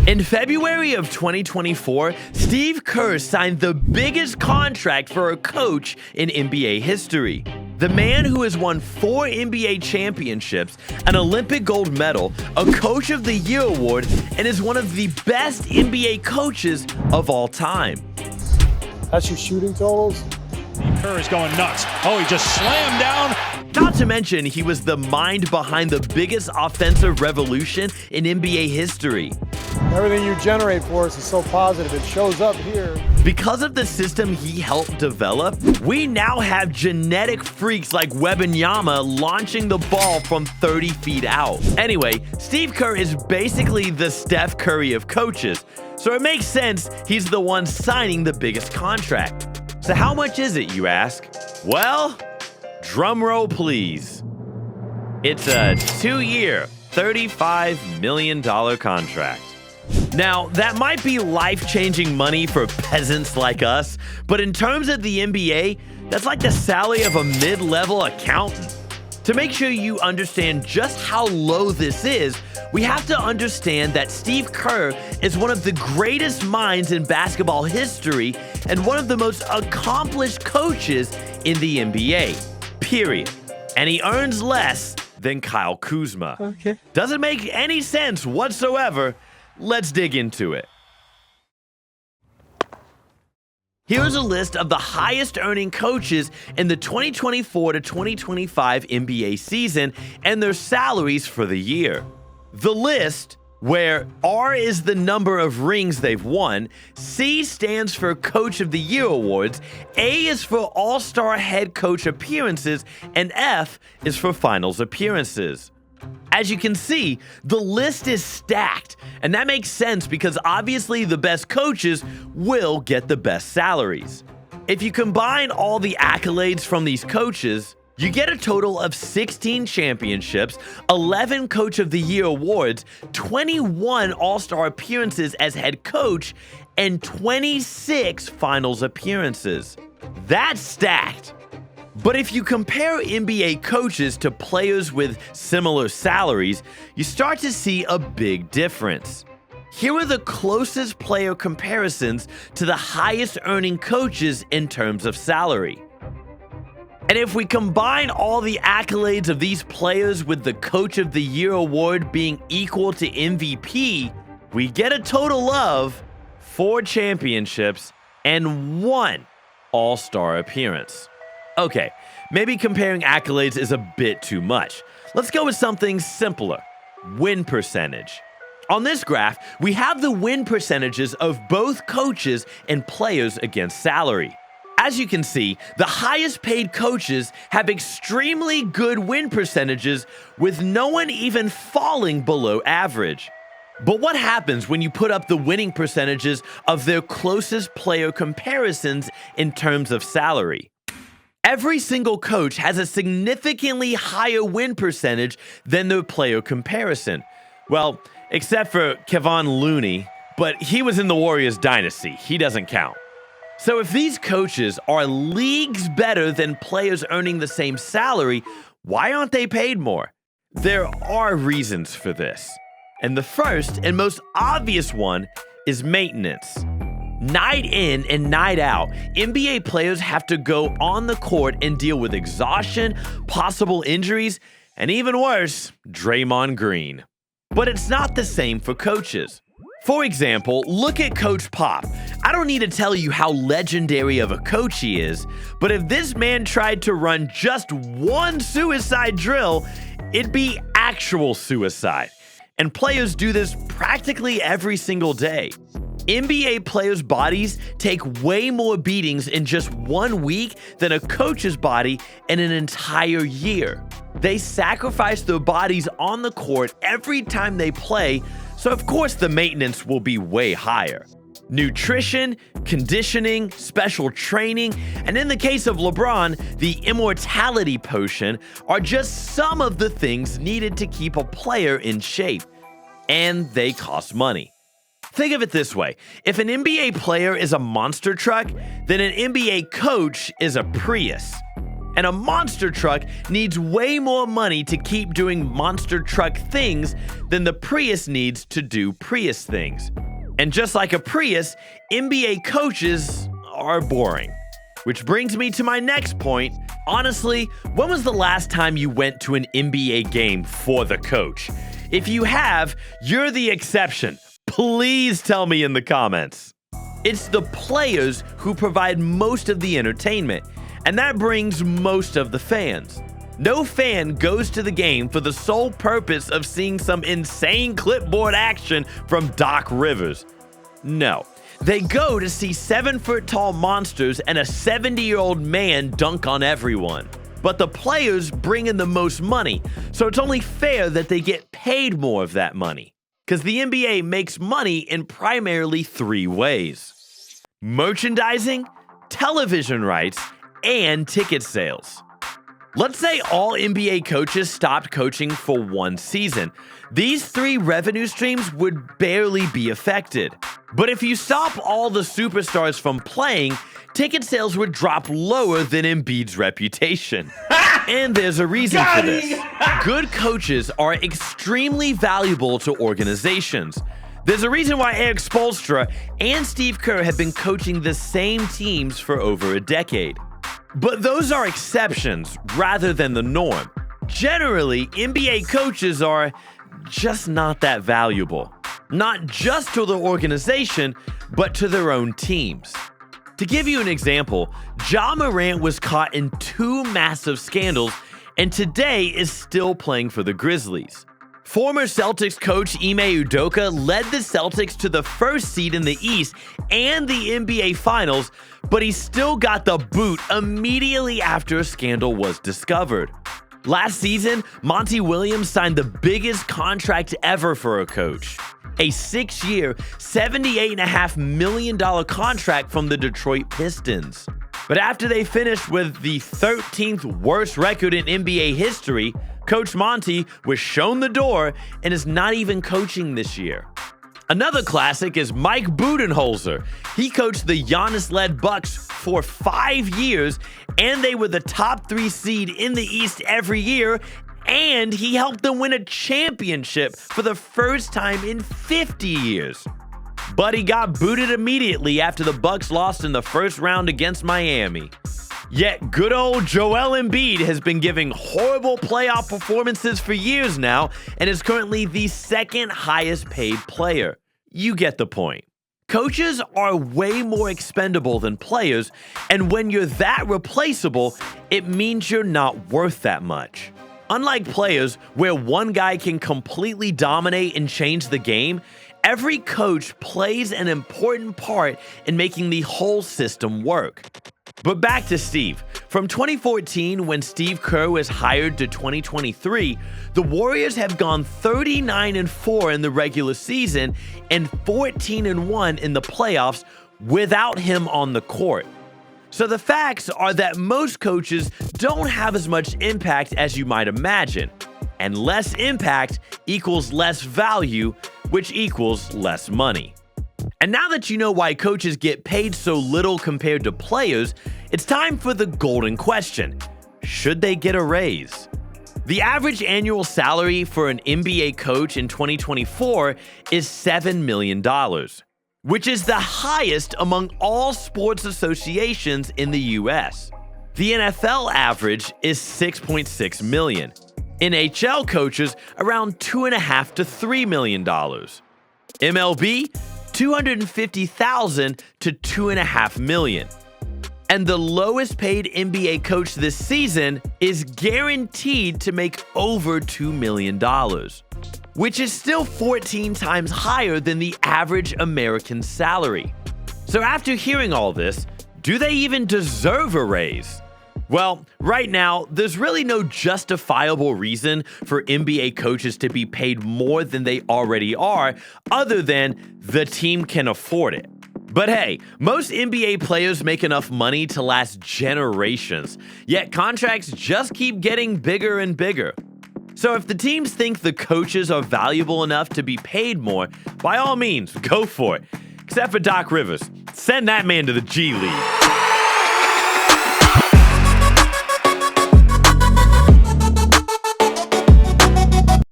In February of 2024, Steve Kerr signed the biggest contract for a coach in NBA history. The man who has won 4 NBA championships, an Olympic gold medal, a Coach of the Year award, and is one of the best NBA coaches of all time. That's your shooting totals? Kerr is going nuts. Oh, he just slammed down. Not to mention, he was the mind behind the biggest offensive revolution in NBA history. Everything you generate for us is so positive, it shows up here. Because of the system he helped develop, we now have genetic freaks like Wembanyama launching the ball from 30 feet out. Anyway, Steve Kerr is basically the Steph Curry of coaches, so it makes sense he's the one signing the biggest contract. So how much is it, you ask? Well, drum roll please. It's a 2-year, $35 million contract. Now, that might be life-changing money for peasants like us, but in terms of the NBA, that's like the salary of a mid-level accountant. To make sure you understand just how low this is, we have to understand that Steve Kerr is one of the greatest minds in basketball history and one of the most accomplished coaches in the NBA, period. And he earns less than Kyle Kuzma. Okay. Doesn't make any sense whatsoever. Let's dig into it. Here's a list of the highest earning coaches in the 2024 to 2025 NBA season and their salaries for the year. The list, where R is the number of rings they've won, C stands for Coach of the Year awards, A is for All-Star head coach appearances, and F is for finals appearances. As you can see, the list is stacked, and that makes sense because obviously the best coaches will get the best salaries. If you combine all the accolades from these coaches, you get a total of 16 championships, 11 Coach of the Year awards, 21 All-Star appearances as head coach, and 26 finals appearances. That's stacked. But if you compare NBA coaches to players with similar salaries, you start to see a big difference. Here are the closest player comparisons to the highest earning coaches in terms of salary. And if we combine all the accolades of these players with the Coach of the Year award being equal to MVP, we get a total of 4 championships and 1 All-Star appearance. Okay, maybe comparing accolades is a bit too much. Let's go with something simpler. Win percentage. On this graph, we have the win percentages of both coaches and players against salary. As you can see, the highest paid coaches have extremely good win percentages with no one even falling below average. But what happens when you put up the winning percentages of their closest player comparisons in terms of salary? Every single coach has a significantly higher win percentage than their player comparison. Well, except for Kevon Looney, but he was in the Warriors dynasty. He doesn't count. So if these coaches are leagues better than players earning the same salary, why aren't they paid more? There are reasons for this. And the first and most obvious one is maintenance. Night in and night out, NBA players have to go on the court and deal with exhaustion, possible injuries, and even worse, Draymond Green. But it's not the same for coaches. For example, look at Coach Pop. I don't need to tell you how legendary of a coach he is, but if this man tried to run just one suicide drill, it'd be actual suicide. And players do this practically every single day. NBA players' bodies take way more beatings in just 1 week than a coach's body in an entire year. They sacrifice their bodies on the court every time they play, so of course the maintenance will be way higher. Nutrition, conditioning, special training, and in the case of LeBron, the immortality potion are just some of the things needed to keep a player in shape. And they cost money. Think of it this way. If an NBA player is a monster truck, then an NBA coach is a Prius. And a monster truck needs way more money to keep doing monster truck things than the Prius needs to do Prius things. And just like a Prius, NBA coaches are boring. Which brings me to my next point. Honestly, when was the last time you went to an NBA game for the coach? If you have, you're the exception. Please tell me in the comments. It's the players who provide most of the entertainment, and that brings most of the fans. No fan goes to the game for the sole purpose of seeing some insane clipboard action from Doc Rivers. No. They go to see 7-foot-tall monsters and a 70-year-old man dunk on everyone. But the players bring in the most money, so it's only fair that they get paid more of that money. Because the NBA makes money in primarily 3 ways: merchandising, television rights, and ticket sales. Let's say all NBA coaches stopped coaching for 1 season. These 3 revenue streams would barely be affected. But if you stop all the superstars from playing, ticket sales would drop lower than Embiid's reputation. And there's a reason for this. Good coaches are extremely valuable to organizations. There's a reason why Eric Spoelstra and Steve Kerr have been coaching the same teams for over a decade. But those are exceptions rather than the norm. Generally, NBA coaches are just not that valuable. Not just to the organization, but to their own teams. To give you an example, Ja Morant was caught in 2 massive scandals and today is still playing for the Grizzlies. Former Celtics coach Ime Udoka led the Celtics to the 1st seed in the East and the NBA Finals, but he still got the boot immediately after a scandal was discovered. Last season, Monty Williams signed the biggest contract ever for a coach. A 6-year, $78.5 million contract from the Detroit Pistons. But after they finished with the 13th worst record in NBA history, Coach Monty was shown the door and is not even coaching this year. Another classic is Mike Budenholzer. He coached the Giannis-led Bucks for 5 years, and they were the top 3 seed in the East every year, and he helped them win a championship for the first time in 50 years. But he got booted immediately after the Bucks lost in the first round against Miami. Yet good old Joel Embiid has been giving horrible playoff performances for years now and is currently the 2nd highest paid player. You get the point. Coaches are way more expendable than players, and when you're that replaceable, it means you're not worth that much. Unlike players, where one guy can completely dominate and change the game, every coach plays an important part in making the whole system work. But back to Steve. From 2014, when Steve Kerr was hired, to 2023, the Warriors have gone 39-4 in the regular season and 14-1 in the playoffs without him on the court. So the facts are that most coaches don't have as much impact as you might imagine. And less impact equals less value, which equals less money. And now that you know why coaches get paid so little compared to players, it's time for the golden question. Should they get a raise? The average annual salary for an NBA coach in 2024 is $7 million, which is the highest among all sports associations in the US. The NFL average is $6.6 million. NHL coaches around $2.5 to $3 million. MLB, $250,000 to $2.5 million. And the lowest paid NBA coach this season is guaranteed to make over $2 million, which is still 14 times higher than the average American salary. So after hearing all this, do they even deserve a raise? Well, right now, there's really no justifiable reason for NBA coaches to be paid more than they already are, other than the team can afford it. But hey, most NBA players make enough money to last generations, yet contracts just keep getting bigger and bigger. So if the teams think the coaches are valuable enough to be paid more, by all means, go for it. Except for Doc Rivers. Send that man to the G League.